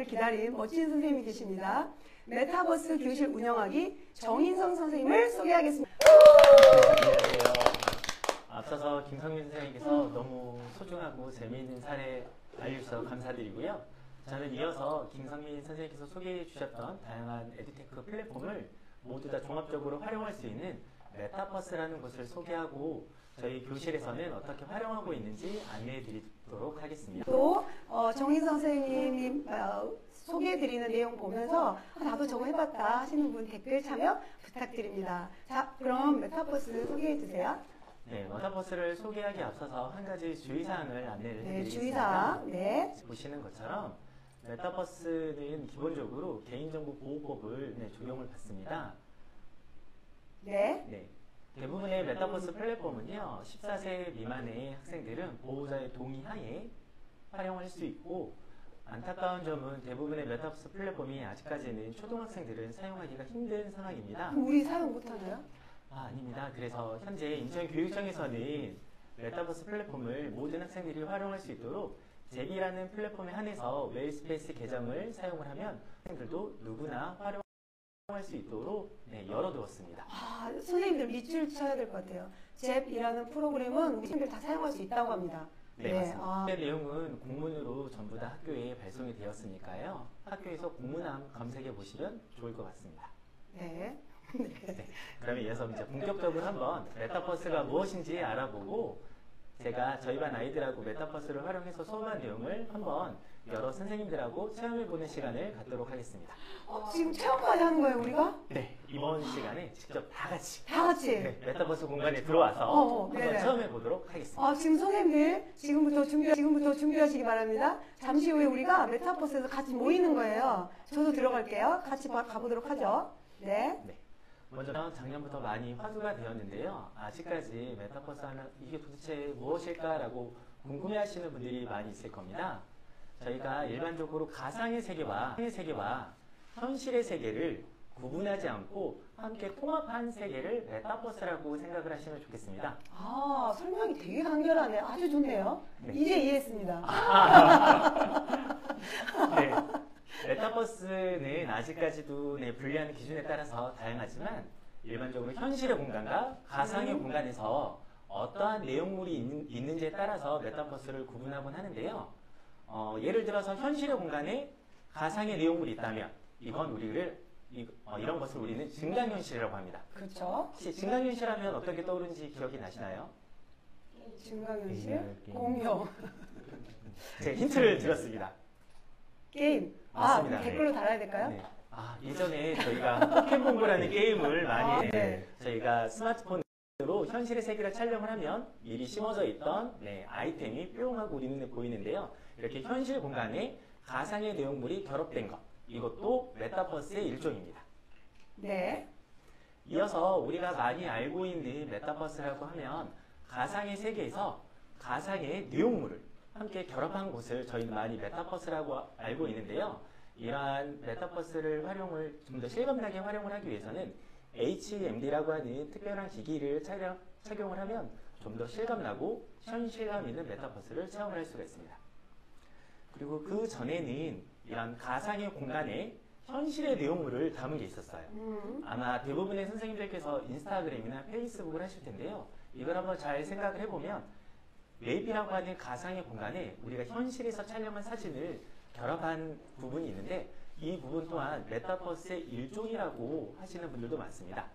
시간을 기다린 멋진 선생님이 계십니다. 메타버스 교실 운영하기 정인성 선생님을 소개하겠습니다. 안녕하세요. 앞서서 김성민 선생님께서 너무 소중하고 재미있는 사례 알려주셔서 감사드리고요. 저는 이어서 김성민 선생님께서 소개해 주셨던 다양한 에듀테크 플랫폼을 모두 다 종합적으로 활용할 수 있는 메타버스라는 것을 소개하고 저희 교실에서는 어떻게 활용하고 있는지 안내해 드리도록 하겠습니다. 또 정인성 선생님이 소개해드리는 내용 보면서 나도 저거 해봤다 하시는 분 댓글 참여 부탁드립니다. 자, 그럼 메타버스 소개해 주세요. 네, 메타버스를 소개하기 앞서서 한 가지 주의사항을 안내를 네, 해드리겠습니다. 주의사항. 네. 보시는 것처럼 메타버스는 기본적으로 개인정보보호법을 적용을 받습니다. 네. 대부분의 메타버스 플랫폼은요, 14세 미만의 학생들은 보호자의 동의 하에 활용할 수 있고, 안타까운 점은 대부분의 메타버스 플랫폼이 아직까지는 초등학생들은 사용하기가 힘든 상황입니다. 우리 사용 못하나요? 아닙니다. 그래서 현재 인천교육청에서는 메타버스 플랫폼을 모든 학생들이 활용할 수 있도록 제비라는 플랫폼에 한해서 웨일스페이스 계정을 사용을 하면 학생들도 누구나 활용할 수 있도록 열어두었습니다. 선생님들 밑줄 쳐야 될 것 같아요. 잽이라는 프로그램은 우리 친구들 다 사용할 수 있다고 합니다. 네, 맞습니다. 내용은 공문으로 전부 다 학교에 발송이 되었으니까요. 학교에서 공문함 검색해 보시면 좋을 것 같습니다. 네. 네, 그러면 이어서 이제 본격적으로 한번 메타버스가 무엇인지 알아보고 제가 저희 반 아이들하고 메타버스를 활용해서 수업한 내용을 한번 여러 선생님들하고 체험해보는 시간을 갖도록 하겠습니다. 지금 체험까지 하는 거예요, 우리가? 네, 이번 시간에 직접 다 같이 메타버스 공간에 들어와서 한번 체험해보도록 하겠습니다. 지금 선생님들 지금부터 준비하시기 바랍니다. 잠시 후에 우리가 메타버스에서 같이 모이는 거예요. 저도 들어갈게요. 같이 가보도록 하죠. 네. 먼저 작년부터 많이 화두가 되었는데요. 아직까지 메타버스 하면 이게 도대체 무엇일까라고 궁금해하시는 분들이 많이 있을 겁니다. 저희가 일반적으로 가상의 세계와 현실의 세계를 구분하지 않고 함께 통합한 세계를 메타버스라고 생각을 하시면 좋겠습니다. 설명이 되게 간결하네. 아주 좋네요. 네. 이제 이해했습니다. 네. 메타버스는 아직까지도 분리하는 기준에 따라서 다양하지만 일반적으로 현실의 공간과 가상의 공간에서 어떠한 내용물이 있는지에 따라서 메타버스를 구분하곤 하는데요. 예를 들어서 현실의 공간에 가상의 내용물이 있다면 이런 것을 우리는 증강현실이라고 합니다. 그렇죠. 혹시 증강현실하면 어떤 게 떠오르는지 기억이 나시나요? 증강현실? 공룡. 제가 힌트를 드렸습니다. 게임. 맞습니다. 댓글로 달아야 될까요? 네. 예전에 저희가 포켓몬고라는 게임을 많이 저희가 스마트폰으로 현실의 세계를 촬영을 하면 미리 심어져 있던 아이템이 뿅하고 우리 눈에 보이는데요. 이렇게 현실 공간에 가상의 내용물이 결합된 것, 이것도 메타버스의 일종입니다. 네. 이어서 우리가 많이 알고 있는 메타버스라고 하면 가상의 세계에서 가상의 내용물을 함께 결합한 곳을 저희는 많이 메타버스라고 알고 있는데요. 이러한 메타버스를 좀 더 실감나게 활용을 하기 위해서는 HMD라고 하는 특별한 기기를 착용을 하면 좀 더 실감나고 현실감 있는 메타버스를 체험을 할 수가 있습니다. 그리고 그 전에는 이런 가상의 공간에 현실의 내용물을 담은 게 있었어요. 아마 대부분의 선생님들께서 인스타그램이나 페이스북을 하실 텐데요. 이걸 한번 잘 생각을 해보면 웹이라고 하는 가상의 공간에 우리가 현실에서 촬영한 사진을 결합한 부분이 있는데 이 부분 또한 메타버스의 일종이라고 하시는 분들도 많습니다.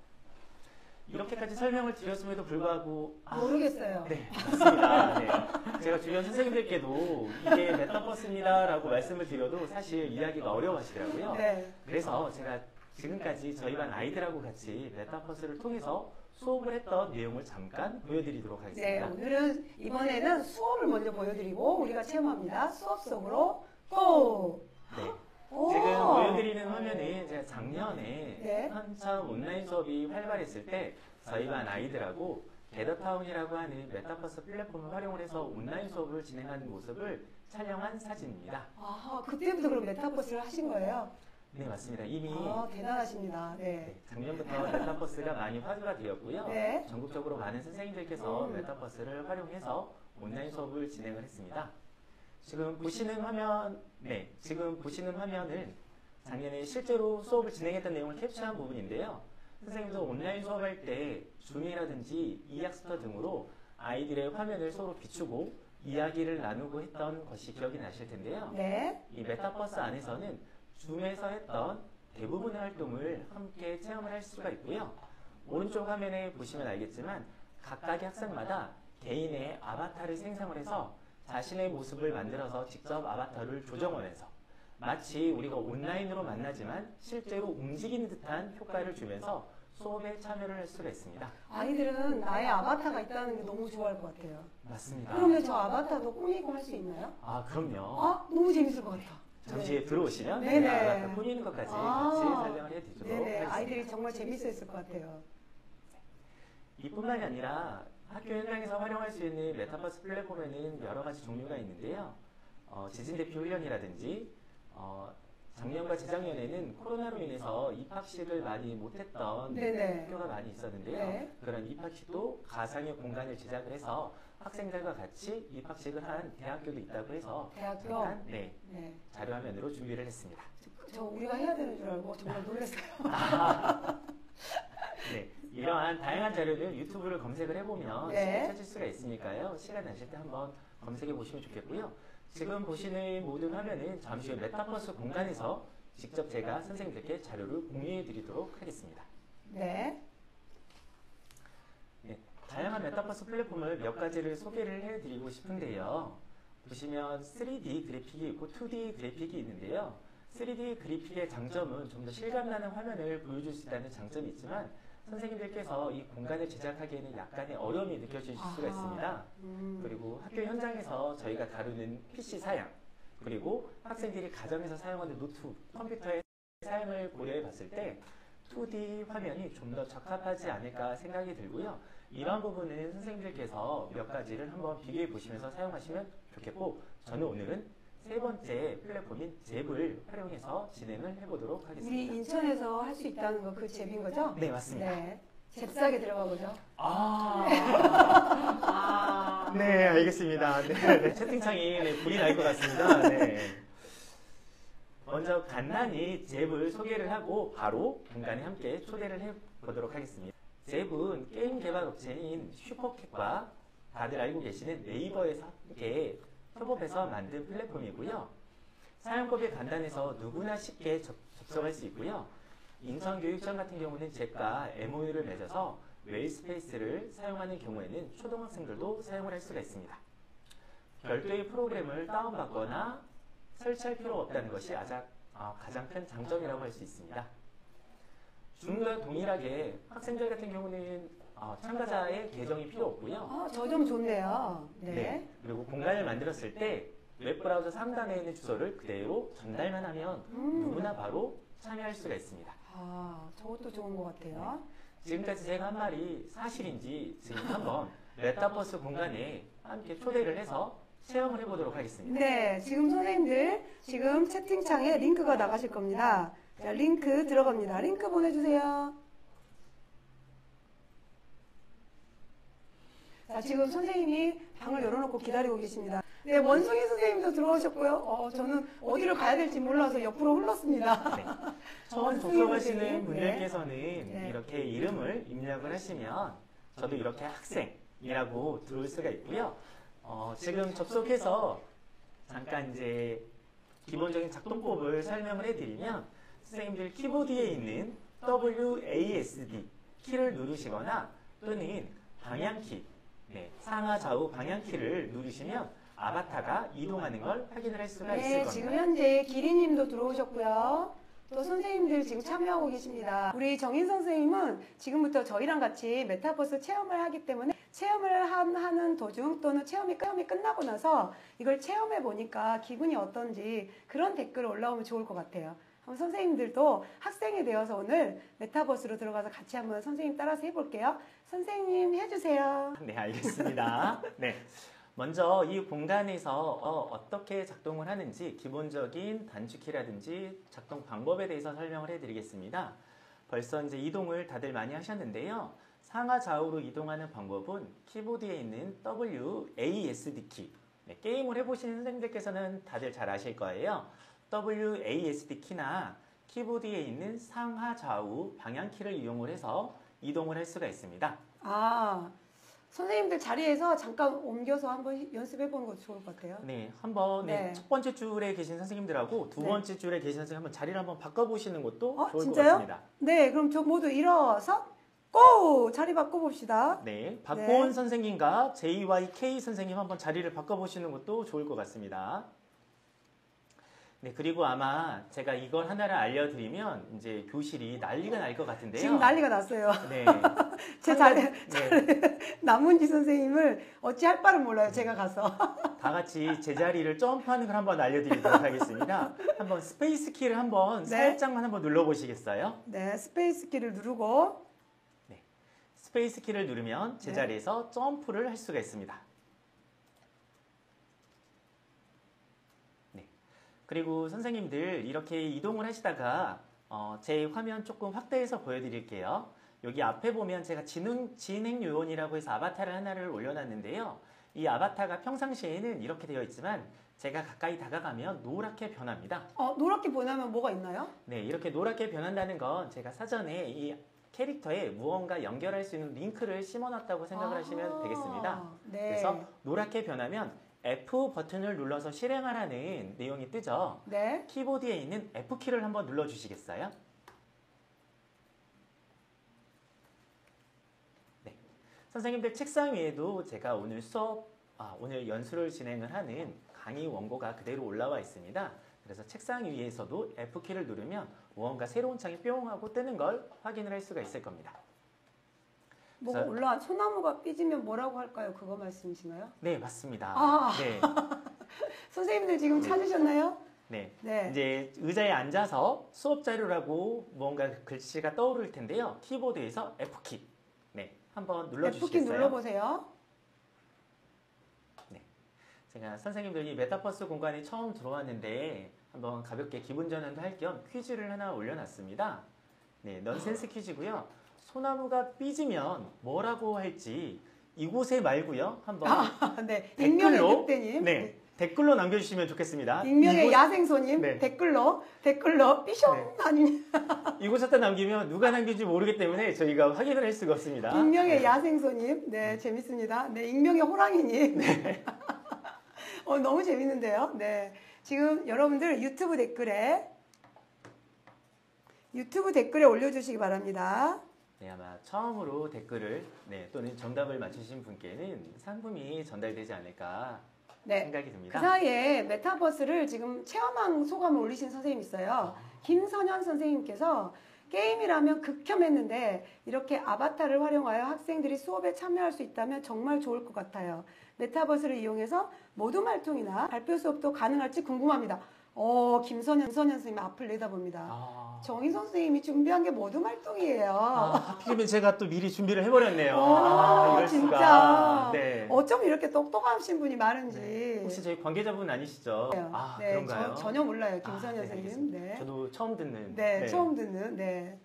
이렇게까지 설명을 드렸음에도 불구하고 모르겠어요. 네, 맞습니다. 제가 주변 선생님들께도 이게 메타버스입니다 라고 말씀을 드려도 사실 이해하기가 어려워하시더라고요. 그래서 제가 지금까지 저희 반 아이들하고 같이 메타버스를 통해서 수업을 했던 내용을 잠깐 보여드리도록 하겠습니다. 이번에는 수업을 먼저 보여드리고 우리가 체험합니다. 수업 속으로 고! 지금 보여드리는 화면은 제가 작년에 한참 온라인 수업이 활발했을 때 저희 반 아이들하고 게더타운이라고 하는 메타버스 플랫폼을 활용을 해서 온라인 수업을 진행하는 모습을 촬영한 사진입니다. 그때부터 그럼 메타버스를 하신 거예요? 네, 맞습니다. 이미 대단하십니다. 작년부터 메타버스가 많이 화두가 되었고요. 전국적으로 많은 선생님들께서 메타버스를 활용해서 온라인 수업을 진행을 했습니다. 지금 보시는 화면, 지금 보시는 화면은 작년에 실제로 수업을 진행했던 내용을 캡처한 부분인데요. 선생님도 온라인 수업할 때 줌이라든지 이학스터 등으로 아이들의 화면을 서로 비추고 이야기를 나누고 했던 것이 기억이 나실 텐데요. 네. 이 메타버스 안에서는 줌에서 했던 대부분의 활동을 함께 체험을 할 수가 있고요. 오른쪽 화면에 보시면 알겠지만 각각의 학생마다 개인의 아바타를 생성을 해서 자신의 모습을 만들어서 직접 아바타를 조정하면서 마치 우리가 온라인으로 만나지만 실제로 움직이는 듯한 효과를 주면서 수업에 참여를 할 수가 있습니다. 아이들은 나의 아바타가 있다는 게 너무 좋아할 것 같아요. 맞습니다. 그러면 저 아바타도 꾸미고 할 수 있나요? 아, 그럼요. 아, 너무 재밌을 것 같아요. 잠시 들어오시면 네네. 아바타 꾸미는 것까지 같이 설명을 해드리도록 네네. 하겠습니다. 아이들이 정말 재밌었을 것 같아요. 이뿐만이 아니라 학교 현장에서 활용할 수 있는 메타버스 플랫폼에는 여러 가지 종류가 있는데요. 지진 대피 훈련이라든지 작년과 재작년에는 코로나로 인해서 입학식을 많이 못했던 네네. 학교가 많이 있었는데요. 네. 그런 입학식도 가상의 공간을 제작을 해서 학생들과 같이 입학식을 한 대학교도 있다고 해서 대학교? 잠깐 네. 자료화면으로 준비를 했습니다. 저 우리가 해야 되는 줄 알고 정말 놀랐어요. 네, 이러한 다양한 자료들 유튜브를 검색을 해보면 네. 쉽게 찾을 수가 있으니까요. 시간 나실 때 한번 검색해 보시면 좋겠고요. 지금 보시는 모든 화면은 잠시 후 메타버스 공간에서 직접 제가 선생님들께 자료를 공유해 드리도록 하겠습니다. 네. 네, 다양한 메타버스 플랫폼을 몇 가지를 소개를 해드리고 싶은데요. 보시면 3D 그래픽이 있고 2D 그래픽이 있는데요. 3D 그래픽의 장점은 좀 더 실감나는 화면을 보여줄 수 있다는 장점이 있지만 선생님들께서 이 공간을 제작하기에는 약간의 어려움이 느껴질 수가 있습니다. 그리고 학교 현장에서 저희가 다루는 PC 사양, 그리고 학생들이 가정에서 사용하는 노트북, 컴퓨터의 사용을 고려해 봤을 때 2D 화면이 좀 더 적합하지 않을까 생각이 들고요. 이런 부분은 선생님들께서 몇 가지를 한번 비교해 보시면서 사용하시면 좋겠고, 저는 오늘은 세 번째 플랫폼인 잽을 활용해서 진행을 해보도록 우리 하겠습니다. 인천에서 할 수 있다는 거 그 잽인 거죠? 네, 맞습니다. 네. 잽싸게 들어가 보죠. 네, 알겠습니다. 네, 채팅창이 불이 날 것 같습니다. 네. 먼저 간단히 잽을 소개를 하고 바로 공간에 함께 초대를 해보도록 하겠습니다. 잽은 게임 개발 업체인 슈퍼캣과 다들 알고 계시는 네이버에서 함께 협업해서 만든 플랫폼이고요. 사용법이 간단해서 누구나 쉽게 접속할 수 있고요. 인천교육청 같은 경우는 잽과 MOU를 맺어서 웨이스페이스를 사용하는 경우에는 초등학생들도 사용을 할 수가 있습니다. 별도의 프로그램을 다운받거나 설치할 필요가 없다는 것이 가장 큰 장점이라고 할 수 있습니다. 줌과 동일하게 학생들 같은 경우는 참가자의 계정이 필요 없고요. 저 좀 좋네요. 네. 그리고 공간을 만들었을 때 웹브라우저 상단에 있는 주소를 그대로 전달만 하면 누구나 바로 참여할 수가 있습니다. 저것도 좋은 것 같아요. 지금까지 제가 한 말이 사실인지 지금 한번 메타버스 공간에 함께 초대를 해서 체험을 해보도록 하겠습니다. 네, 지금 선생님들 지금 채팅창에 링크가 나가실 겁니다. 자, 링크 들어갑니다. 링크 보내주세요. 자, 지금 선생님이 방을 열어놓고 기다리고 계십니다. 네, 원숭이 선생님도 들어오셨고요. 저는 어디를 가야 될지 몰라서 옆으로 흘렀습니다. 네. 처음 접속하시는 분들께서는 이렇게 이름을 입력을 하시면 저도 이렇게 학생이라고 들어올 수가 있고요. 지금 접속해서 잠깐 이제 기본적인 작동법을 설명을 해드리면 선생님들 키보드에 있는 WASD 키를 누르시거나 또는 방향키, 상하 좌우 방향키를 누르시면 아바타가 이동하는 걸 확인을 할 수가 있을 겁니다. 지금 현재 기리님도 들어오셨고요. 또 선생님들 지금 참여하고 계십니다. 우리 정인 선생님은 지금부터 저희랑 같이 메타버스 체험을 하기 때문에 체험을 하는 도중 또는 체험이 끝나고 나서 이걸 체험해 보니까 기분이 어떤지 그런 댓글 올라오면 좋을 것 같아요. 한번 선생님들도 학생이 되어서 오늘 메타버스로 들어가서 같이 한번 선생님 따라서 해볼게요. 선생님 해주세요. 네, 알겠습니다. 네. 먼저 이 공간에서 어떻게 작동을 하는지 기본적인 단축키라든지 작동 방법에 대해서 설명을 해드리겠습니다. 벌써 이제 이동을 다들 많이 하셨는데요. 상하 좌우로 이동하는 방법은 키보드에 있는 WASD 키, 네, 게임을 해보신 선생님들께서는 다들 잘 아실 거예요. WASD 키나 키보드에 있는 상하 좌우 방향키를 이용을 해서 이동을 할 수가 있습니다. 아, 선생님들 자리에서 잠깐 옮겨서 한번 연습해 보는 것도 좋을 것 같아요. 네, 한번 네. 첫 번째 줄에 계신 선생님들하고 두 네. 번째 줄에 계신 선생님 한번 자리를 한번 바꿔보시는 것도 좋을 것 진짜요? 같습니다. 네, 그럼 저 모두 일어서 고! 자리 바꿔봅시다. 네, 박고은 네. 선생님과 JYK 선생님 한번 자리를 바꿔보시는 것도 좋을 것 같습니다. 네, 그리고 아마 제가 이걸 하나를 알려드리면 이제 교실이 난리가 날 것 같은데요. 지금 난리가 났어요. 네. 제 자리, 네. 남문지 선생님을 어찌할 바를 몰라요. 제가 가서. 다 같이 제자리를 점프하는 걸 한번 알려드리도록 하겠습니다. 한번 스페이스 키를 한번 네. 살짝만 한번 눌러보시겠어요? 네, 스페이스 키를 누르고 스페이스 키를 누르면 제자리에서 점프를 할 수가 있습니다. 네. 그리고 선생님들 이렇게 이동을 하시다가 제 화면 조금 확대해서 보여드릴게요. 여기 앞에 보면 제가 진행 요원이라고 해서 아바타를 하나를 올려놨는데요. 이 아바타가 평상시에는 이렇게 되어 있지만 제가 가까이 다가가면 노랗게 변합니다. 노랗게 보내면 뭐가 있나요? 네, 이렇게 노랗게 변한다는 건 제가 사전에 이 캐릭터에 무언가 연결할 수 있는 링크를 심어놨다고 생각을 하시면 되겠습니다. 네. 그래서 노랗게 변하면 F 버튼을 눌러서 실행하라는 내용이 뜨죠. 네. 키보드에 있는 F키를 한번 눌러주시겠어요? 네. 선생님들 책상 위에도 제가 오늘 연수를 진행을 하는 강의 원고가 그대로 올라와 있습니다. 그래서 책상 위에서도 F키를 누르면 무언가 새로운 창이 뿅 하고 뜨는 걸 확인을 할 수가 있을 겁니다. 뭐가 올라 소나무가 삐지면 뭐라고 할까요? 그거 말씀이신가요? 네, 맞습니다. 네. 선생님들 지금 찾으셨나요? 네. 네. 이제 의자에 앉아서 수업 자료라고 무언가 글씨가 떠오를 텐데요. 키보드에서 F키. 네. 한번 눌러주시겠어요? F키 눌러보세요. 네. 제가 선생님들이 메타버스 공간에 처음 들어왔는데 한번 가볍게 기분 전환도 할 겸 퀴즈를 하나 올려놨습니다. 네. 넌센스 퀴즈고요. 소나무가 삐지면 뭐라고 할지 이곳에 말고요. 한번 네. 익명의 댓글로 늑대님. 네. 댓글로 남겨주시면 좋겠습니다. 익명의 야생소님. 네. 댓글로 삐숑 네. 아니 이곳에다 남기면 누가 남긴지 모르기 때문에 저희가 확인을 할 수가 없습니다. 익명의 야생소님. 네, 재밌습니다. 네, 익명의 호랑이님. 네. 너무 재밌는데요. 네. 지금 여러분들 유튜브 댓글에 올려주시기 바랍니다. 네, 아마 처음으로 댓글을 또는 정답을 맞추신 분께는 상품이 전달되지 않을까 생각이 듭니다. 그 사이에 메타버스를 지금 체험한 소감을 올리신 선생님이 있어요. 김선현 선생님께서 게임이라면 극혐했는데 이렇게 아바타를 활용하여 학생들이 수업에 참여할 수 있다면 정말 좋을 것 같아요. 메타버스를 이용해서 모둠 활동이나 발표 수업도 가능할지 궁금합니다. 김선현 선생님 앞을 내다봅니다. 정인 선생님이 준비한 게 모둠 활동이에요. 하필이면 제가 또 미리 준비를 해버렸네요. 이럴 진짜. 수가. 네. 어쩜 이렇게 똑똑하신 분이 많은지. 네. 혹시 저희 관계자분 아니시죠? 네, 그런가요? 전혀 몰라요, 김선현 네, 선생님. 네. 저도 처음 듣는. 처음 듣는. 네.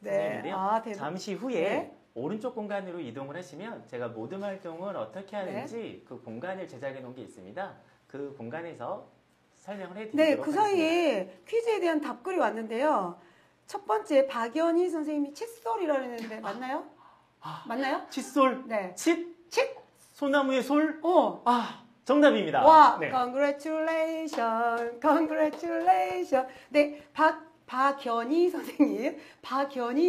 선생님인데요. 잠시 후에 오른쪽 공간으로 이동을 하시면 제가 모둠 활동을 어떻게 하는지 그 공간을 제작해 놓은 게 있습니다. 그 공간에서 설명을 해드리도록 하겠습니다. 그 사이에 퀴즈에 대한 답글이 왔는데요. 첫 번째 박연희 선생님이 칫솔이라고 했는데 맞나요? 맞나요? 칫솔? 네. 칫? 소나무의 솔? 정답입니다. 와, 네. congratulation. 네, 박연희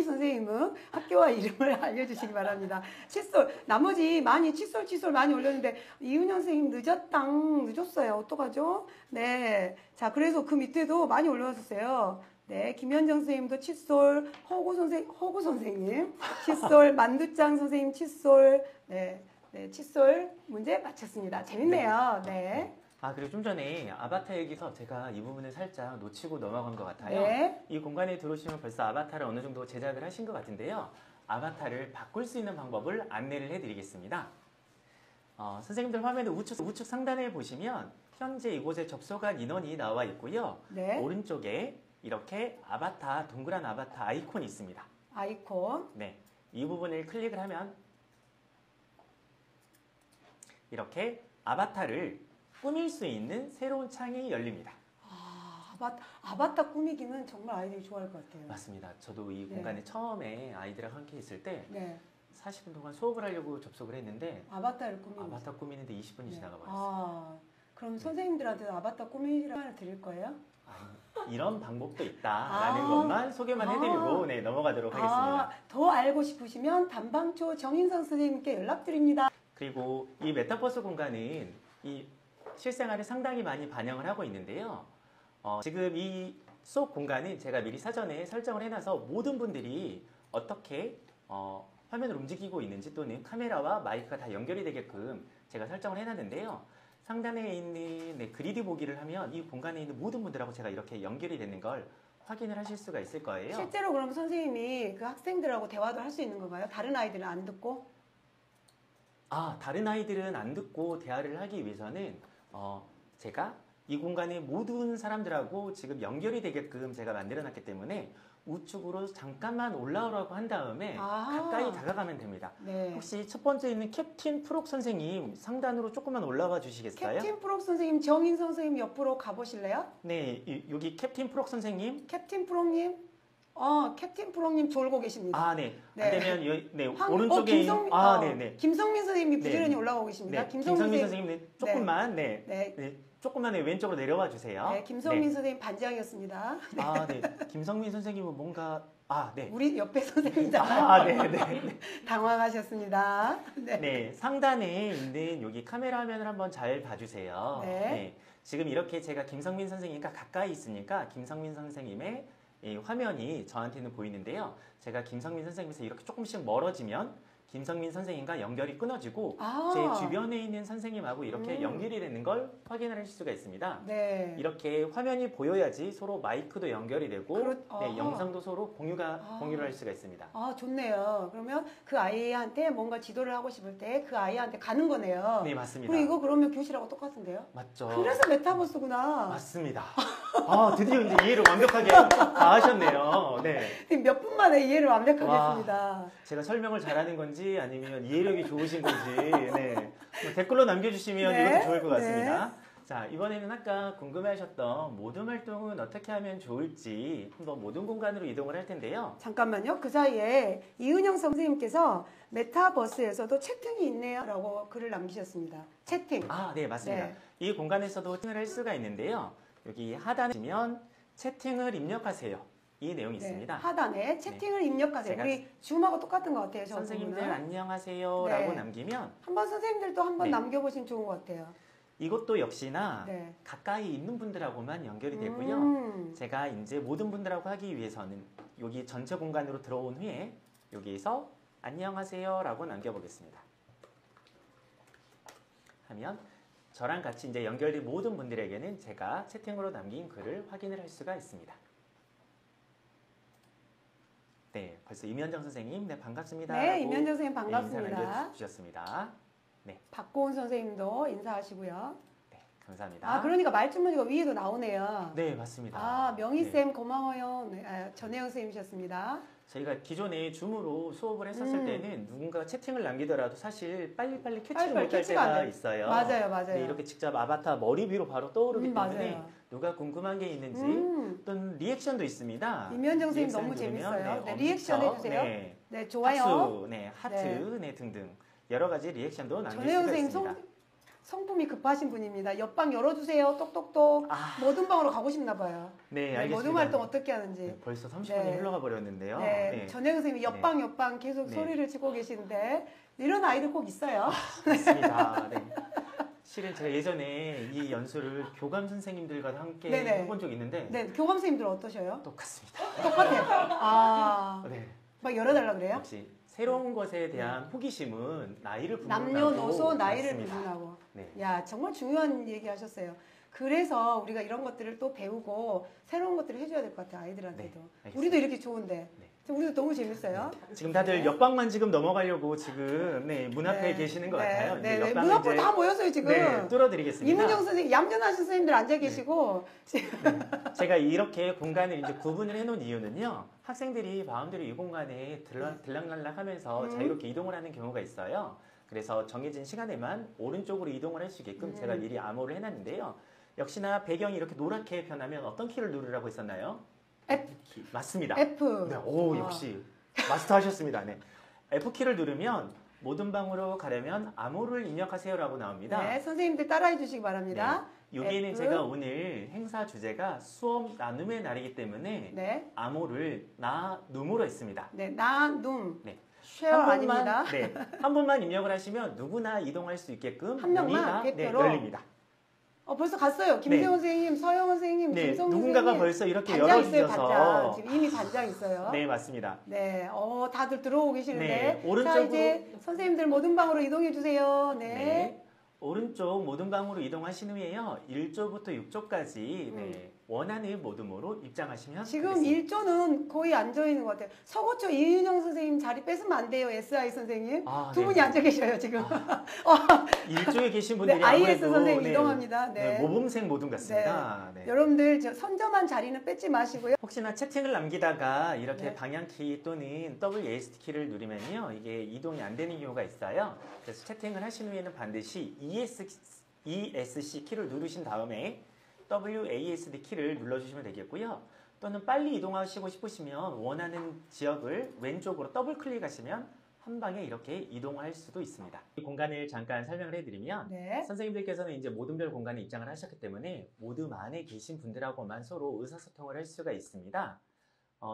선생님은 학교와 이름을 알려주시기 바랍니다. 칫솔, 나머지 칫솔 많이 올렸는데, 이은영 선생님 늦었어요. 어떡하죠? 네. 자, 그래서 그 밑에도 많이 올려주세요. 네, 김현정 선생님도 칫솔, 허구 선생님, 칫솔, 만두짱 선생님 칫솔, 네, 칫솔 문제 맞췄습니다. 재밌네요. 네. 그리고 좀 전에 아바타 얘기에서 제가 이 부분을 살짝 놓치고 넘어간 것 같아요. 네. 이 공간에 들어오시면 벌써 아바타를 어느 정도 제작을 하신 것 같은데요. 아바타를 바꿀 수 있는 방법을 안내를 해드리겠습니다. 선생님들 화면의 우측 상단에 보시면 현재 이곳에 접속한 인원이 나와 있고요. 네. 오른쪽에 이렇게 동그란 아바타 아이콘이 있습니다. 아이콘. 네, 이 부분을 클릭을 하면 이렇게 아바타를 꾸밀 수 있는 새로운 창이 열립니다. 아바타 꾸미기는 정말 아이들이 좋아할 것 같아요. 맞습니다. 저도 이 네. 공간에 처음에 아이들하고 함께 있을 때 네. 40분 동안 수업을 하려고 접속을 했는데 아바타를 꾸미는. 아바타 꾸미는데 20분이 네. 지나가 버렸어요. 그럼 선생님들한테도 아바타 꾸미라고 드릴 거예요? 이런 방법도 있다라는 아. 것만 소개만 해드리고 네, 넘어가도록 하겠습니다. 더 알고 싶으시면 단방초 정인성 선생님께 연락드립니다. 그리고 이 메타버스 공간은 이 실생활에 상당히 많이 반영을 하고 있는데요. 지금 이 수업 공간은 제가 미리 사전에 설정을 해놔서 모든 분들이 어떻게 화면을 움직이고 있는지 또는 카메라와 마이크가 다 연결이 되게끔 제가 설정을 해놨는데요. 상단에 있는 그리드 보기를 하면 이 공간에 있는 모든 분들하고 제가 이렇게 연결이 되는 걸 확인을 하실 수가 있을 거예요. 실제로 그럼 선생님이 그 학생들하고 대화도 할 수 있는 건가요? 다른 아이들은 안 듣고? 다른 아이들은 안 듣고 대화를 하기 위해서는 제가 이 공간의 모든 사람들하고 지금 연결이 되게끔 제가 만들어 놨기 때문에 우측으로 잠깐만 올라오라고 한 다음에 가까이 다가가면 됩니다. 네. 혹시 첫 번째 있는 캡틴 프록 선생님 상단으로 조금만 올라와 주시겠어요? 캡틴 프록 선생님, 정인 선생님 옆으로 가보실래요? 네, 여기 캡틴 프록 선생님. 캡틴 프록님? 캡틴 프록님 졸고 계십니다. 네. 네. 안 되면 네, 오른쪽에 김성민, 네네. 김성민 선생님이 부지런히 네. 올라오고 계십니다. 네, 김성민 선생님 조금만 조금만 왼쪽으로 내려와 주세요. 네, 김성민 선생님 반장이었습니다. 네. 김성민 선생님은 뭔가 네. 우리 옆에 선생님이잖아요. 네. 당황하셨습니다. 네. 네, 상단에 있는 여기 카메라 화면을 한번 잘 봐주세요. 네. 지금 이렇게 제가 김성민 선생님과 가까이 있으니까 김성민 선생님의 이 화면이 저한테는 보이는데요. 제가 김성민 선생님에서 이렇게 조금씩 멀어지면 김성민 선생님과 연결이 끊어지고 제 주변에 있는 선생님하고 이렇게 연결이 되는 걸 확인할 수가 있습니다. 네. 이렇게 화면이 보여야지 서로 마이크도 연결이 되고 영상도 서로 공유를 할 수가 있습니다. 좋네요. 그러면 그 아이한테 뭔가 지도를 하고 싶을 때 그 아이한테 가는 거네요. 네, 맞습니다. 그리고 이거 그러면 교실하고 똑같은데요? 맞죠. 그래서 메타버스구나. 맞습니다. 드디어 이제 이해를 완벽하게 다 하셨네요. 네. 몇 분 만에 이해를 완벽하게 했습니다. 제가 설명을 잘하는 건지 아니면 이해력이 좋으신 건지 댓글로 남겨주시면 이것도 좋을 것 같습니다. 자, 이번에는 아까 궁금해하셨던 모든 활동은 어떻게 하면 좋을지 한번 모든 공간으로 이동을 할 텐데요. 잠깐만요. 그 사이에 이은영 선생님께서 메타버스에서도 채팅이 있네요 라고 글을 남기셨습니다. 채팅. 네, 맞습니다. 네. 이 공간에서도 채팅을 할 수가 있는데요. 여기 하단에 보시면 채팅을 입력하세요. 이 내용이 있습니다. 하단에 채팅을 입력하세요. 우리 줌하고 똑같은 것 같아요. 선생님들 안녕하세요 라고 남기면 한번 선생님들도 한번 남겨보시면 좋은 것 같아요. 이것도 역시나 가까이 있는 분들하고만 연결이 되고요. 제가 이제 모든 분들하고 하기 위해서는 여기 전체 공간으로 들어온 후에 여기에서 안녕하세요 라고 남겨보겠습니다. 하면 저랑 같이 이제 연결된 모든 분들에게는 제가 채팅으로 남긴 글을 확인을 할 수가 있습니다. 네, 벌써 임현정 선생님, 반갑습니다. 네, 임현정 선생님 반갑습니다. 인사 남겨주셨습니다. 네. 박고은 선생님도 인사하시고요. 네, 감사합니다. 그러니까 말주머니가 위에도 나오네요. 네, 맞습니다. 명희쌤 고마워요. 네, 전혜영 선생님이셨습니다. 저희가 기존에 줌으로 수업을 했었을 때는 누군가 채팅을 남기더라도 사실 빨리빨리 캐치를 못할 때가 있어요. 맞아요. 네, 이렇게 직접 아바타 머리 위로 바로 떠오르기 때문에 맞아요. 누가 궁금한 게 있는지 또는 리액션도 있습니다. 임현정 선생님 너무 재밌어요. 리액션 해주세요. 네, 좋아요. 박수, 하트, 등등 여러 가지 리액션도 남길 수가 있습니다. 전혜영 선생님 성품이 급하신 분입니다. 옆방 열어주세요. 똑똑똑. 모든 방으로 가고 싶나 봐요. 네, 알겠습니다. 모든 활동 어떻게 하는지. 벌써 30분이 흘러가 버렸는데요. 전혜영 선생님이 옆방 계속 소리를 치고 계시는데 이런 아이들 꼭 있어요. 맞습니다. 실은 제가 예전에 이 연수를 교감 선생님들과 함께 해본 적이 있는데 교감 선생님들 어떠셔요? 똑같습니다. 똑같아요. 막 열어달라 그래요? 역시 새로운 것에 대한 호기심은 나이를 불문하고 남녀노소 나이를 불문하고. 야, 정말 중요한 얘기 하셨어요. 그래서 우리가 이런 것들을 또 배우고 새로운 것들을 해줘야 될 것 같아요. 아이들한테도. 우리도 이렇게 좋은데. 우리도 너무 재밌어요. 지금 다들 옆방만 지금 넘어가려고 지금 문 앞에 계시는 것 같아요. 문 앞으로 다 모였어요 지금. 뚫어드리겠습니다. 이문정 선생님, 얌전하신 선생님들 앉아 계시고. 제가 이렇게 공간을 이제 구분을 해놓은 이유는요. 학생들이 마음대로 이 공간에 들락날락하면서 자유롭게 이동을 하는 경우가 있어요. 그래서 정해진 시간에만 오른쪽으로 이동을 할 수 있게끔 제가 미리 암호를 해놨는데요. 역시나 배경이 이렇게 노랗게 변하면 어떤 키를 누르라고 했었나요? F. 맞습니다. F. 네, 오, 역시 마스터하셨습니다. 네. F키를 누르면 모든 방으로 가려면 암호를 입력하세요라고 나옵니다. 네, 선생님들 따라해 주시기 바랍니다. 네. 여기에는 F. 제가 오늘 행사 주제가 수업 나눔의 날이기 때문에 네. 암호를 나눔으로 했습니다. 네, 나눔. 네. 쉐어 아닙니다. 네, 한 번만 입력을 하시면 누구나 이동할 수 있게끔 한 명만 문의가, 객도로? 열립니다. 벌써 갔어요. 김세훈 선생님, 서영은 선생님, 네, 김성민 누군가가 선생님. 벌써 이렇게 반장 있어요, 열어주셔서 반장. 지금 이미 반장 있어요. 네, 맞습니다. 네, 다들 들어오고 계시는데. 네, 오른쪽으로- 자, 이제 선생님들 모든 방으로 이동해 주세요. 네. 네. 오른쪽 모든 방으로 이동하신 후에요. 1조부터 6조까지 원하는 모둠으로 입장하시면 지금 되겠습니다. 1조는 거의 앉아 있는 것 같아요. 서고초 이은영 선생님 자리 뺏으면 안 돼요. SI 선생님. 아, 두 네. 분이 앉아 계셔요, 지금. 1조에 계신 분들이 네, IS 아무래도 선생님 이동합니다. 네. 모범생 모둠 같습니다. 네. 여러분들 선점한 자리는 뺏지 마시고요. 혹시나 채팅을 남기다가 이렇게 네. 방향키 또는 WASD 키를 누르면요. 이게 이동이 안 되는 경우가 있어요. 그래서 채팅을 하신 후에는 반드시 ESC 키를 누르신 다음에 WASD 키를 눌러주시면 되겠고요. 또는 빨리 이동하시고 싶으시면 원하는 지역을 왼쪽으로 더블 클릭하시면 한 방에 이렇게 이동할 수도 있습니다. 이 공간을 잠깐 설명을 해드리면 네. 선생님들께서는 이제 모둠별 공간에 입장을 하셨기 때문에 모둠 안에 계신 분들하고만 서로 의사소통을 할 수가 있습니다.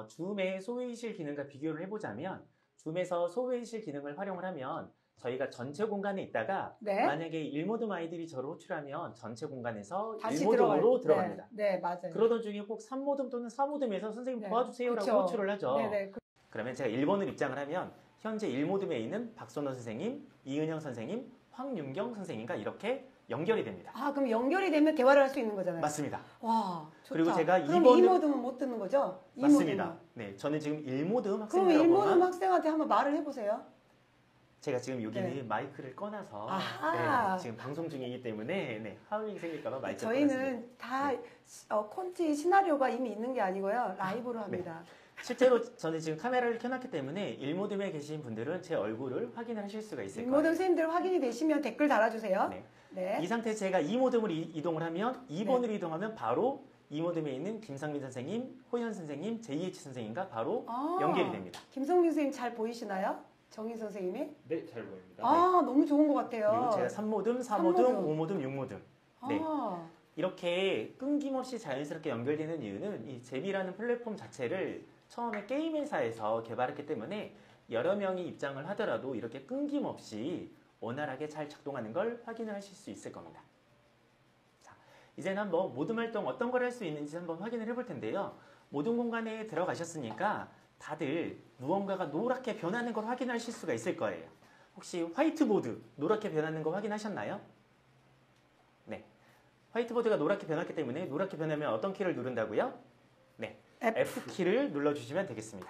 줌의 소회의실 기능과 비교를 해보자면 줌에서 소회의실 기능을 활용을 하면 저희가 전체 공간에 있다가 네. 만약에 1모둠 아이들이 저를 호출하면 전체 공간에서 다시 1모둠으로 들어갑니다. 네, 맞아요. 그러던 중에 꼭 3모둠 또는 4모둠에서 선생님 네. 도와주세요라고 그쵸. 호출을 하죠. 네네. 그러면 제가 1번을 입장을 하면 현재 1모둠에 있는 박선호 선생님, 이은영 선생님, 황윤경 선생님과 이렇게 연결이 됩니다. 그럼 연결이 되면 대화를 할 수 있는 거잖아요. 맞습니다. 와, 좋다. 그리고 제가 그럼 2모둠 2모듬은 못 듣는 거죠? 맞습니다. 네, 저는 지금 1모둠 그럼 학생들하고만 1모듬 학생한테 한번 말을 해보세요. 제가 지금 여기는 네. 마이크를 꺼놔서 아하. 지금 방송 중이기 때문에 하울링이 생길까봐 마이크를 저희는 꺼놨습니다. 다 콘티 시나리오가 이미 있는 게 아니고요. 라이브로 합니다. 실제로 저는 지금 카메라를 켜놨기 때문에 1모둠에 계신 분들은 제 얼굴을 확인을 하실 수가 있을 1모듬 거예요. 선생님들 확인이 되시면 댓글 달아주세요. 네. 네. 이 상태에서 제가 2모둠으로 이동을 하면 2번으로 이동하면 바로 2모둠에 있는 김상민 선생님, 호연 선생님, JH 선생님과 바로 연결이 됩니다. 김성민 선생님 잘 보이시나요? 정인 선생님이? 네, 잘 보입니다. 너무 좋은 것 같아요. 그리고 제가 3모둠, 4모둠, 5모둠, 6모둠 네. 이렇게 끊김없이 자연스럽게 연결되는 이유는 이 제비라는 플랫폼 자체를 처음에 게임 회사에서 개발했기 때문에 여러 명이 입장을 하더라도 이렇게 끊김없이 원활하게 잘 작동하는 걸 확인을 하실 수 있을 겁니다. 자, 이제는 한번 모둠 활동 어떤 걸 할 수 있는지 한번 확인을 해볼 텐데요. 모둠 공간에 들어가셨으니까 다들 무언가가 노랗게 변하는 걸 확인하실 수가 있을 거예요. 혹시 화이트보드 노랗게 변하는 거 확인하셨나요? 네. 화이트보드가 노랗게 변했기 때문에 노랗게 변하면 어떤 키를 누른다고요? 네. F키를 눌러주시면 되겠습니다.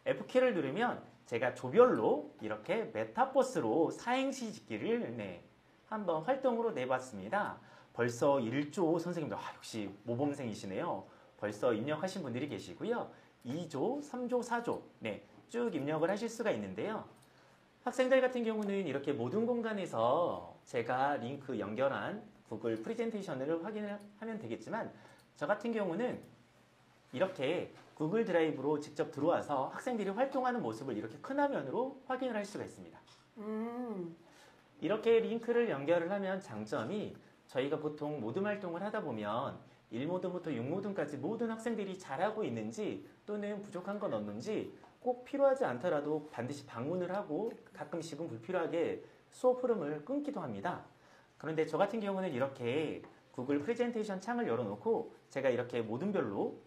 F키를 누르면 제가 조별로 이렇게 메타버스로 사행시 짓기를 한번 활동으로 내봤습니다. 벌써 1조 선생님들 역시 모범생이시네요. 벌써 입력하신 분들이 계시고요. 2조, 3조, 4조 쭉 입력을 하실 수가 있는데요. 학생들 같은 경우는 이렇게 모든 공간에서 제가 링크 연결한 구글 프레젠테이션을 확인을 하면 되겠지만 저 같은 경우는 이렇게 구글 드라이브로 직접 들어와서 학생들이 활동하는 모습을 이렇게 큰 화면으로 확인을 할 수가 있습니다. 이렇게 링크를 연결을 하면 장점이 저희가 보통 모둠 활동을 하다 보면 1모둠부터 6모둠까지 모든 학생들이 잘하고 있는지 또는 부족한 건 없는지 꼭 필요하지 않더라도 반드시 방문을 하고 가끔씩은 불필요하게 수업 흐름을 끊기도 합니다. 그런데 저 같은 경우는 이렇게 구글 프레젠테이션 창을 열어놓고 제가 이렇게 모둠별로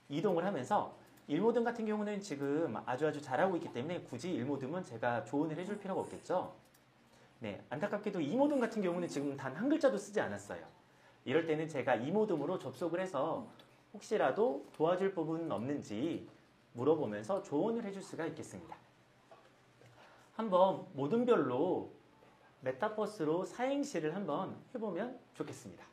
이동을 하면서 1모둠 같은 경우는 지금 아주 잘하고 있기 때문에 굳이 1모둠은 제가 조언을 해줄 필요가 없겠죠. 네, 안타깝게도 2모둠 같은 경우는 지금 단 한 글자도 쓰지 않았어요. 이럴 때는 제가 2모둠으로 접속을 해서 혹시라도 도와줄 부분은 없는지 물어보면서 조언을 해줄 수가 있겠습니다. 한번 모둠별로 메타버스로 사행시를 한번 해보면 좋겠습니다.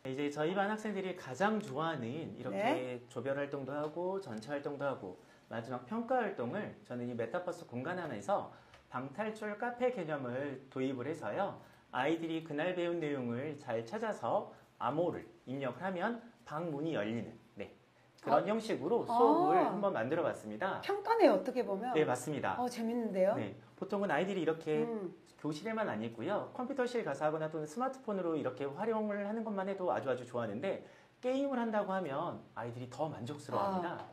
이제 저희 반 학생들이 가장 좋아하는 이렇게 조별 활동도 하고 전체 활동도 하고 마지막 평가 활동을 저는 이 메타버스 공간 안에서 방탈출 카페 개념을 도입을 해서요. 아이들이 그날 배운 내용을 잘 찾아서 암호를 입력을 하면 방 문이 열리는 그런 형식으로 수업을 한번 만들어 봤습니다. 평가네요, 어떻게 보면. 네, 맞습니다. 재밌는데요? 네, 보통은 아이들이 이렇게 교실에만 안 있고요. 컴퓨터실 가서 하거나 또는 스마트폰으로 이렇게 활용을 하는 것만 해도 아주 좋아하는데 게임을 한다고 하면 아이들이 더 만족스러워합니다.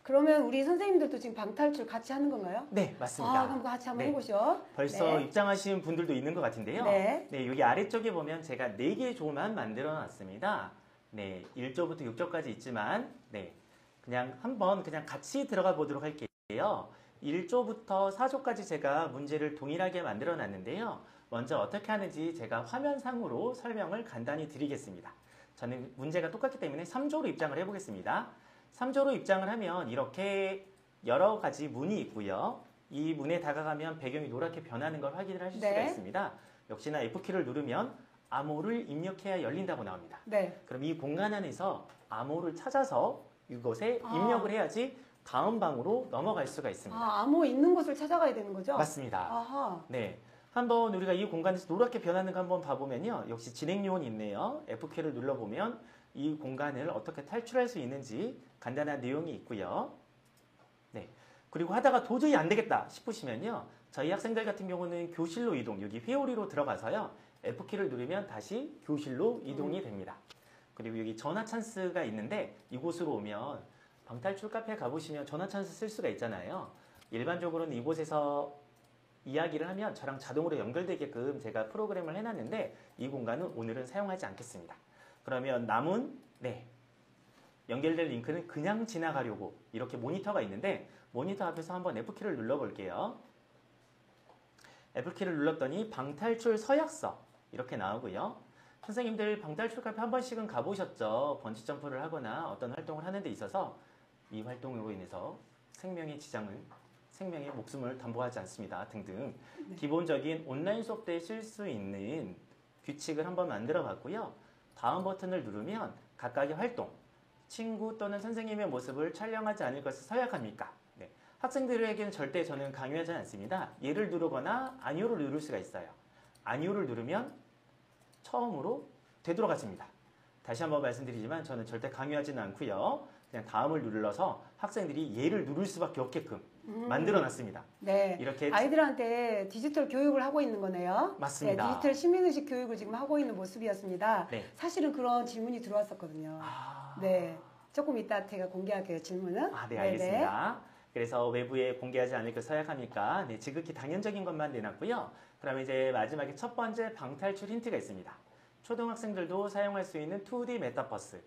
그러면 우리 선생님들도 지금 방탈출 같이 하는 건가요? 네, 맞습니다. 그럼 같이 한번 네. 해보죠. 벌써 입장하신 분들도 있는 것 같은데요. 네. 여기 아래쪽에 보면 제가 4개의 조만 만들어 놨습니다. 네, 1조부터 6조까지 있지만, 그냥 한번 같이 들어가 보도록 할게요. 1조부터 4조까지 제가 문제를 동일하게 만들어 놨는데요. 먼저 어떻게 하는지 제가 화면상으로 설명을 간단히 드리겠습니다. 저는 문제가 똑같기 때문에 3조로 입장을 해보겠습니다. 3조로 입장을 하면 이렇게 여러 가지 문이 있고요. 이 문에 다가가면 배경이 노랗게 변하는 걸 확인을 하실 수가 있습니다. 역시나 F키를 누르면 암호를 입력해야 열린다고 나옵니다. 그럼 이 공간 안에서 암호를 찾아서 이곳에 입력을 해야지 다음 방으로 넘어갈 수가 있습니다. 암호 있는 곳을 찾아가야 되는 거죠? 맞습니다. 네. 한번 우리가 이 공간에서 노랗게 변하는 거 한번 봐보면요. 역시 진행 요원이 있네요. F키를 눌러보면 이 공간을 어떻게 탈출할 수 있는지 간단한 내용이 있고요. 네. 그리고 하다가 도저히 안 되겠다 싶으시면요. 저희 학생들 같은 경우는 교실로 이동, 여기 회오리로 들어가서요. F키를 누르면 다시 교실로 이동이 됩니다. 그리고 여기 전화 찬스가 있는데 이곳으로 오면 방탈출 카페에 가보시면 전화 찬스 쓸 수가 있잖아요. 일반적으로는 이곳에서 이야기를 하면 저랑 자동으로 연결되게끔 제가 프로그램을 해놨는데 이 공간은 오늘은 사용하지 않겠습니다. 그러면 남은 연결될 링크는 그냥 지나가려고 이렇게 모니터가 있는데 모니터 앞에서 한번 F키를 눌러볼게요. F키를 눌렀더니 방탈출 서약서 이렇게 나오고요. 선생님들 방탈출 카페 한 번씩은 가보셨죠? 번지점프를 하거나 어떤 활동을 하는 데 있어서 이 활동으로 인해서 생명의 목숨을 담보하지 않습니다. 등등 기본적인 온라인 수업 때 쓸 수 있는 규칙을 한번 만들어 봤고요. 다음 버튼을 누르면 각각의 활동, 친구 또는 선생님의 모습을 촬영하지 않을 것을 서약합니까? 학생들에게는 절대 저는 강요하지 않습니다. 예를 누르거나 아니오를 누를 수가 있어요. 아니오를 누르면 처음으로 되돌아갔습니다. 다시 한번 말씀드리지만 저는 절대 강요하지는 않고요. 그냥 다음을 눌러서 학생들이 예를 누를 수밖에 없게끔 만들어놨습니다. 이렇게 아이들한테 디지털 교육을 하고 있는 거네요. 맞습니다. 디지털 시민의식 교육을 지금 하고 있는 모습이었습니다. 사실은 그런 질문이 들어왔었거든요. 조금 이따 제가 공개할게요, 질문은. 네, 알겠습니다. 그래서 외부에 공개하지 않을 것 서약합니까? 지극히 당연적인 것만 내놨고요. 그럼 이제 마지막에 첫 번째 방탈출 힌트가 있습니다. 초등학생들도 사용할 수 있는 2D 메타버스.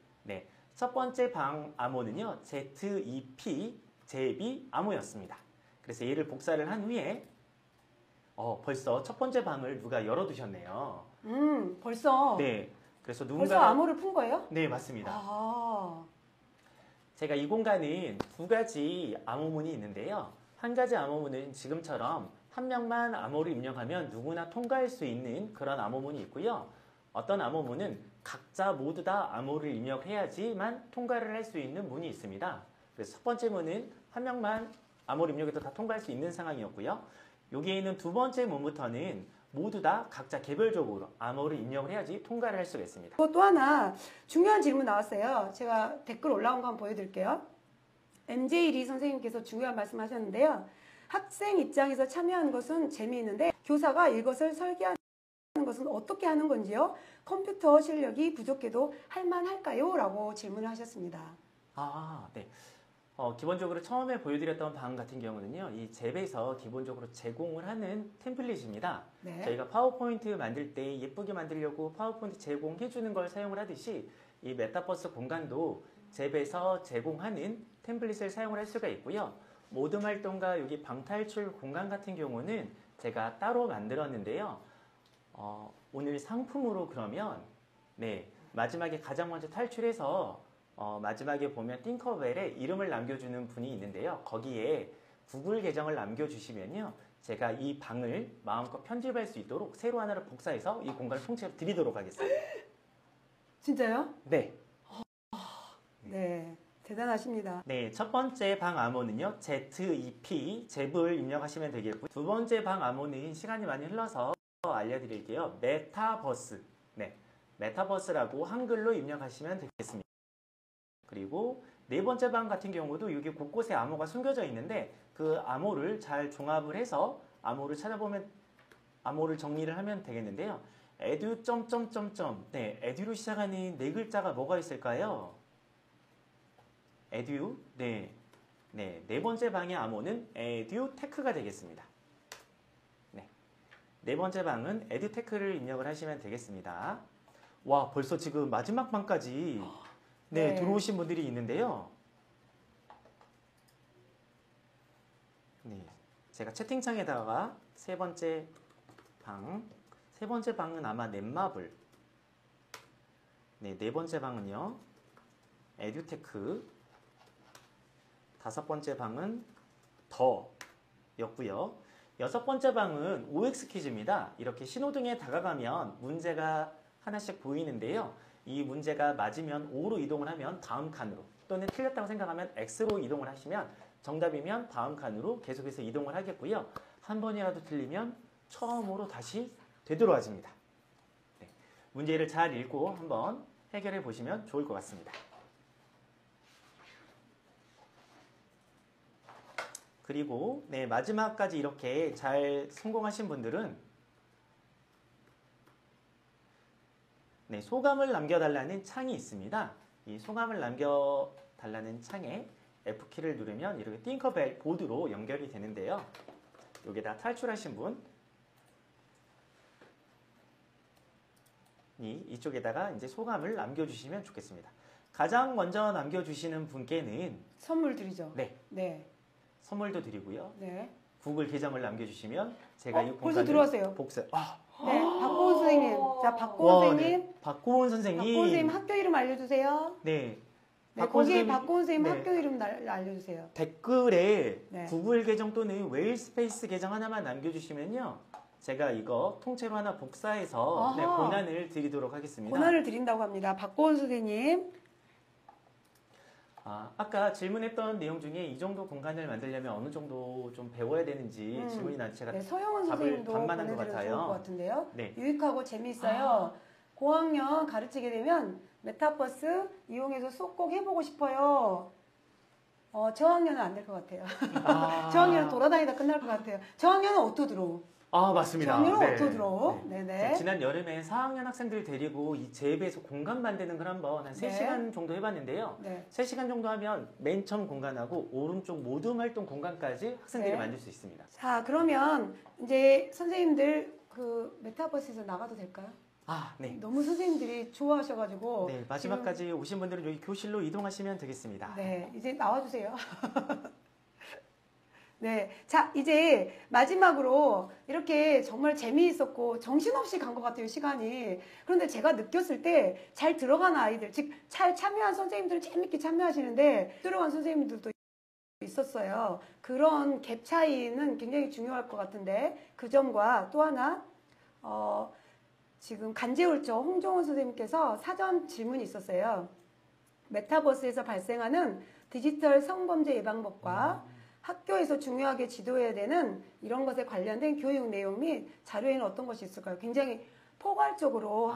첫 번째 방 암호는요. ZEP, 제비 암호였습니다. 그래서 얘를 복사를 한 후에 벌써 첫 번째 방을 누가 열어두셨네요. 벌써? 그래서 벌써 암호를 푼 거예요? 네, 맞습니다. 제가 이 공간은 2가지 암호문이 있는데요. 한 가지 암호문은 지금처럼 한 명만 암호를 입력하면 누구나 통과할 수 있는 그런 암호문이 있고요. 어떤 암호문은 각자 모두 다 암호를 입력해야지만 통과를 할 수 있는 문이 있습니다. 그래서 첫 번째 문은 한 명만 암호를 입력해도 다 통과할 수 있는 상황이었고요. 여기에 있는 두 번째 문부터는 모두 다 각자 개별적으로 암호를 입력을 해야지 통과를 할 수가 있습니다. 또 하나 중요한 질문 나왔어요. 제가 댓글 올라온 거 한번 보여드릴게요. MJ 리 선생님께서 중요한 말씀하셨는데요. 학생 입장에서 참여하는 것은 재미있는데 교사가 이것을 설계하는 것은 어떻게 하는 건지요? 컴퓨터 실력이 부족해도 할만할까요? 라고 질문을 하셨습니다. 네. 기본적으로 처음에 보여드렸던 방 같은 경우는요, 이 잽에서 기본적으로 제공을 하는 템플릿입니다. 저희가 파워포인트 만들 때 예쁘게 만들려고 파워포인트 제공해주는 걸 사용을 하듯이 이 메타버스 공간도 잽에서 제공하는 템플릿을 사용을 할 수가 있고요. 모든 활동과 여기 방탈출 공간 같은 경우는 제가 따로 만들었는데요. 오늘 상품으로 그러면 마지막에 가장 먼저 탈출해서 마지막에 보면 띵커벨에 이름을 남겨주는 분이 있는데요. 거기에 구글 계정을 남겨주시면요. 제가 이 방을 마음껏 편집할 수 있도록 새로 하나를 복사해서 이 공간을 통째로 드리도록 하겠습니다. 진짜요? 네. 네. 대단하십니다. 네, 첫 번째 방 암호는요, ZEP, 잽을 입력하시면 되겠고요. 두 번째 방 암호는 시간이 많이 흘러서 알려드릴게요. 메타버스. 네, 메타버스라고 한글로 입력하시면 되겠습니다. 그리고 네 번째 방 같은 경우도 여기 곳곳에 암호가 숨겨져 있는데 그 암호를 잘 종합을 해서 암호를 찾아보면 암호를 정리를 하면 되겠는데요. 에듀 점점점점. 네, 에듀로 시작하는 네 글자가 뭐가 있을까요? 에듀. 네. 네 번째 방의 암호는 에듀테크가 되겠습니다. 네. 네 번째 방은 에듀테크를 입력을 하시면 되겠습니다. 와, 벌써 지금 마지막 방까지 네. 들어오신 분들이 있는데요. 네. 제가 채팅창에다가 세 번째 방은 아마 넷마블. 네 번째 방은요. 에듀테크. 다섯 번째 방은 더였고요. 여섯 번째 방은 OX 퀴즈입니다. 이렇게 신호등에 다가가면 문제가 하나씩 보이는데요. 이 문제가 맞으면 O로 이동을 하면 다음 칸으로 또는 틀렸다고 생각하면 X로 이동을 하시면 정답이면 다음 칸으로 계속해서 이동을 하겠고요. 한 번이라도 틀리면 처음으로 다시 되돌아와집니다. 네, 문제를 잘 읽고 한번 해결해 보시면 좋을 것 같습니다. 그리고 마지막까지 이렇게 잘 성공하신 분들은 소감을 남겨달라는 창이 있습니다. 이 소감을 남겨달라는 창에 F키를 누르면 이렇게 띵커벨 보드로 연결이 되는데요. 여기다 탈출하신 분 이쪽에다가 이제 소감을 남겨주시면 좋겠습니다. 가장 먼저 남겨주시는 분께는 선물 드리죠. 네. 선물도 드리고요. 네. 구글 계정을 남겨주시면 제가 이 공간을 벌써 들어왔어요. 복사. 네, 박고은 선생님. 자, 박고은 선생님. 네. 박고은 선생님. 박고은 선생님 학교 이름 알려주세요. 네. 네, 거기에 박고은 선생님 학교 이름 알려주세요. 댓글에 구글 계정 또는 웨일스페이스 계정 하나만 남겨주시면요. 제가 이거 통째로 하나 복사해서 권한을 드리도록 하겠습니다. 권한을 드린다고 합니다. 박고은 선생님. 아까 질문했던 내용 중에 이 정도 공간을 만들려면 어느 정도 좀 배워야 되는지 질문이 나서 제가 서영은 선생님도 보내드려도 좋을 것 같은데요. 네. 유익하고 재미있어요. 고학년 가르치게 되면 메타버스 이용해서 수업 꼭 해보고 싶어요. 저학년은 안 될 것 같아요. 저학년은 돌아다니다 끝날 것 같아요. 저학년은 오토드로우. 맞습니다. 저학년은 오토드로우. 네네. 지난 여름에 4학년 학생들 데리고 이 잽에서 공간 만드는 걸 한번 한 3시간 정도 해봤는데요. 3시간 정도 하면 맨 처음 공간하고 오른쪽 모둠 활동 공간까지 학생들이 만들 수 있습니다. 자, 그러면 이제 선생님들 그 메타버스에서 나가도 될까요? 네. 너무 선생님들이 좋아하셔가지고. 네, 마지막까지 오신 분들은 여기 교실로 이동하시면 되겠습니다. 네, 이제 나와주세요. 네, 자, 이제 마지막으로 이렇게 정말 재미있었고 정신없이 간 것 같아요, 시간이. 그런데 제가 느꼈을 때 잘 들어간 아이들, 즉, 잘 참여한 선생님들은 재밌게 참여하시는데 들어간 선생님들도 있었어요. 그런 갭 차이는 굉장히 중요할 것 같은데 그 점과 또 하나, 지금 간제울조 홍종원 선생님께서 사전 질문이 있었어요. 메타버스에서 발생하는 디지털 성범죄 예방법과 학교에서 중요하게 지도해야 되는 이런 것에 관련된 교육 내용 및 자료에는 어떤 것이 있을까요? 굉장히 포괄적으로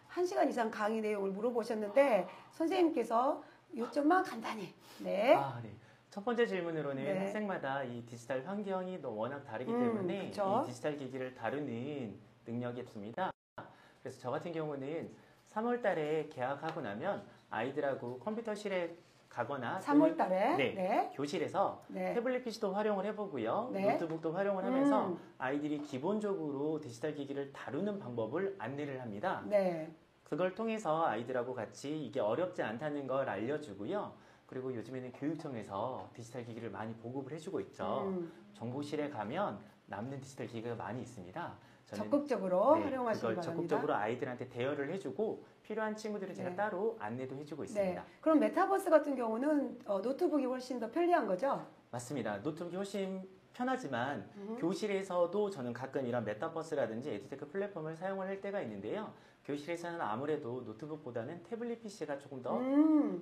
한 시간 이상 강의 내용을 물어보셨는데 선생님께서 요점만 간단히. 네. 첫 번째 질문으로는 학생마다 이 디지털 환경이 워낙 다르기 때문에 이 디지털 기기를 다루는 능력이 없습니다. 그래서 저 같은 경우는 3월 달에 개학하고 나면 아이들하고 컴퓨터실에 가거나 3월 달에 교실에서 태블릿 PC도 활용을 해보고요. 노트북도 활용을 하면서 아이들이 기본적으로 디지털 기기를 다루는 방법을 안내를 합니다. 그걸 통해서 아이들하고 같이 이게 어렵지 않다는 걸 알려주고요. 그리고 요즘에는 교육청에서 디지털 기기를 많이 보급을 해주고 있죠. 정보실에 가면 남는 디지털 기기가 많이 있습니다. 적극적으로 활용하시기 바랍니다. 적극적으로 아이들한테 대여를 해주고 필요한 친구들은 제가 따로 안내도 해주고 있습니다. 그럼 메타버스 같은 경우는 노트북이 훨씬 더 편리한 거죠? 맞습니다. 노트북이 훨씬 편하지만 교실에서도 저는 가끔 이런 메타버스라든지 에듀테크 플랫폼을 사용을 할 때가 있는데요. 교실에서는 아무래도 노트북보다는 태블릿 PC가 조금 더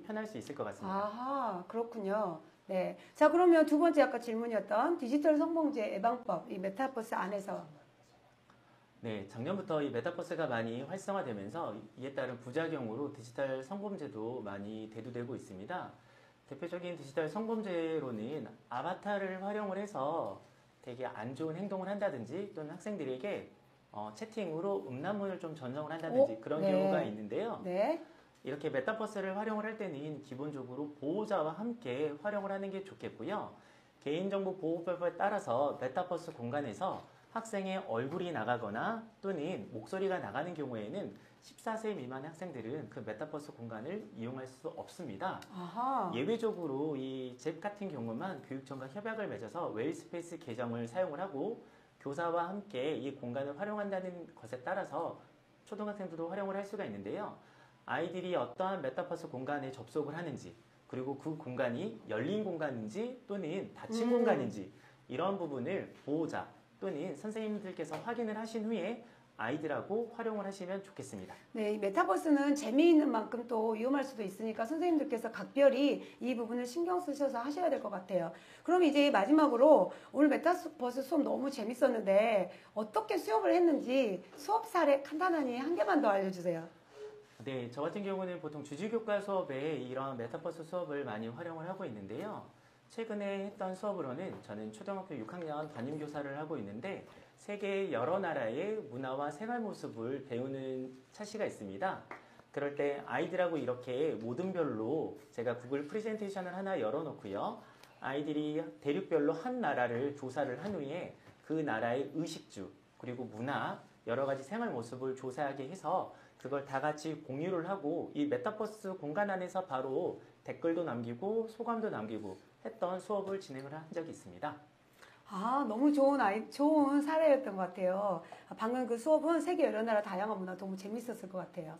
편할 수 있을 것 같습니다. 아하, 그렇군요. 네. 자, 그러면 두 번째 아까 질문이었던 디지털 성범죄 예방법, 이 메타버스 안에서. 네, 작년부터 이 메타버스가 많이 활성화되면서 이에 따른 부작용으로 디지털 성범죄도 많이 대두되고 있습니다. 대표적인 디지털 성범죄로는 아바타를 활용을 해서 되게 안 좋은 행동을 한다든지 또는 학생들에게 채팅으로 음란물을 좀 전송을 한다든지 그런 네. 경우가 있는데요. 네. 이렇게 메타버스를 활용을 할 때는 기본적으로 보호자와 함께 활용을 하는 게 좋겠고요. 개인정보 보호법에 따라서 메타버스 공간에서 학생의 얼굴이 나가거나 또는 목소리가 나가는 경우에는 14세 미만의 학생들은 그 메타버스 공간을 이용할 수 없습니다. 아하. 예외적으로 이 잽 같은 경우만 교육청과 협약을 맺어서 웨일스페이스 계정을 사용을 하고 교사와 함께 이 공간을 활용한다는 것에 따라서 초등학생들도 활용을 할 수가 있는데요. 아이들이 어떠한 메타버스 공간에 접속을 하는지 그리고 그 공간이 열린 공간인지 또는 닫힌 공간인지 이런 부분을 보호자 또는 선생님들께서 확인을 하신 후에 아이들하고 활용을 하시면 좋겠습니다. 네, 이 메타버스는 재미있는 만큼 또 위험할 수도 있으니까 선생님들께서 각별히 이 부분을 신경 쓰셔서 하셔야 될 것 같아요. 그럼 이제 마지막으로 오늘 메타버스 수업 너무 재밌었는데 어떻게 수업을 했는지 수업 사례 간단하니 한 개만 더 알려주세요. 네, 저 같은 경우는 보통 주지교과 수업에 이런 메타버스 수업을 많이 활용을 하고 있는데요. 최근에 했던 수업으로는 저는 초등학교 6학년 담임교사를 하고 있는데 세계 여러 나라의 문화와 생활 모습을 배우는 차시가 있습니다. 그럴 때 아이들하고 이렇게 모든별로 제가 구글 프레젠테이션을 하나 열어놓고요. 아이들이 대륙별로 한 나라를 조사를 한 후에 그 나라의 의식주 그리고 문화 여러 가지 생활 모습을 조사하게 해서 그걸 다 같이 공유를 하고 이 메타버스 공간 안에서 바로 댓글도 남기고 소감도 남기고 했던 수업을 진행을 한 적이 있습니다. 아, 너무 좋은 사례였던 것 같아요. 방금 그 수업은 세계 여러 나라 다양한 문화 너무 재밌었을 것 같아요.